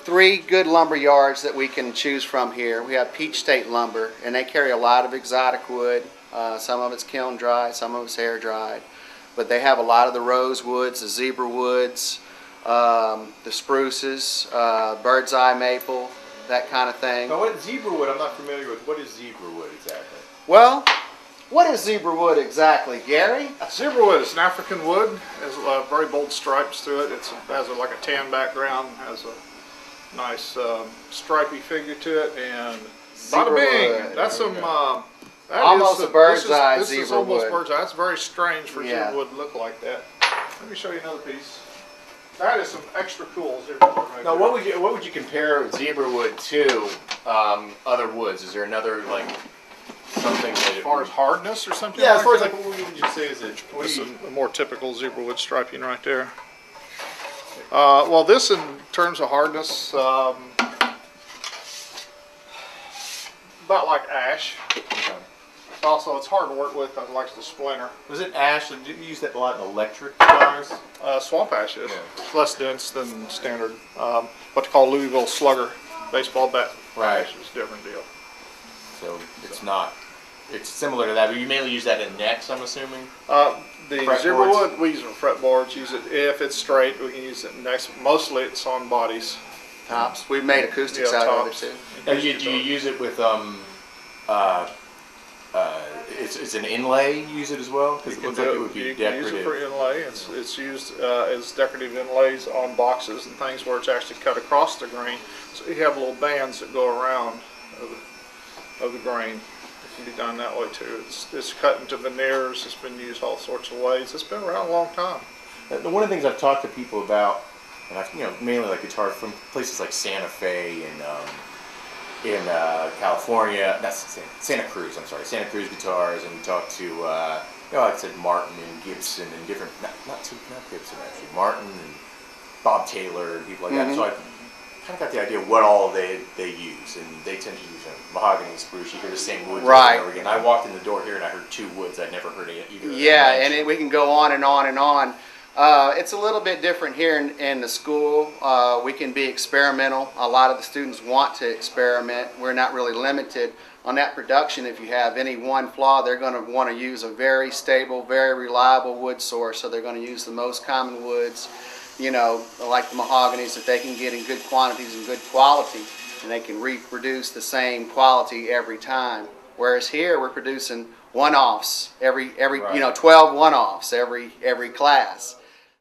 three good lumber yards that we can choose from here. We have Peach State Lumber, and they carry a lot of exotic wood. Some of it's kiln dried, some of it's air dried. But they have a lot of the rosewoods, the zebra woods, the spruces, bird's eye maple, that kind of thing. Now, what zebrawood? I'm not familiar with. What is zebrawood exactly? Well, what is zebra wood exactly, Gary? Zebrawood is an African wood. It has very bold stripes through it. It has like a tan background, has a nice stripy figure to it, and bada bing! That's some. That almost a bird's eye This zebra is almost wood. bird's eye. That's very strange for zebrawood to look like that. Let me show you another piece. That is some extra cool zebrawood right Now, there. what would you compare zebrawood to other woods? Is there another like something that As far as hardness or something? yeah, like as far as that? like what would you say is it? This is a more typical zebrawood striping right there. Well, this in terms of hardness, about like ash. Okay. Also, it's hard to work with because it likes to splinter. Was it ash? Did you use that a lot in electric guitars? Swamp ash is. Yeah. It's less dense than standard. What they call Louisville slugger baseball bat. Right. Ash is a different deal. So it's not. It's similar to that, but you mainly use that in necks, I'm assuming. The Fretboards? zebrawood, we use it on fretboards. Use it if it's straight. We can use it next. Mostly, it's on bodies. Tops. We've made acoustics Yeah, out tops. of it too. Now, do you use it with it's an inlay? You use it as well because it looks like it would be you can use it for decorative. inlay. It's used as decorative inlays on boxes and things where it's actually cut across the grain. So you have little bands that go around of the grain. It can be done that way too. It's cut into veneers. It's been used all sorts of ways. It's been around a long time. One of the things I've talked to people about, and I've mainly like guitar from places like Santa Fe and in California, that's Santa Cruz. I'm sorry, Santa Cruz guitars, and we talked to like I said, Martin and Gibson and different not Gibson actually, Martin and Bob Taylor and people like that. So I kind of got the idea of what all they use, and they tend to use mahogany and spruce. You hear the same woods over and over again. I walked in the door here and I heard two woods I'd never heard either. Yeah, and we can go on and on and on. It's a little bit different here in the school. We can be experimental. A lot of the students want to experiment. We're not really limited on that production. If you have any one flaw, they're going to want to use a very stable, very reliable wood source. So they're going to use the most common woods, like the mahoganies that they can get in good quantities and good quality, and they can reproduce the same quality every time. Whereas here we're producing one-offs every 12 one-offs every class.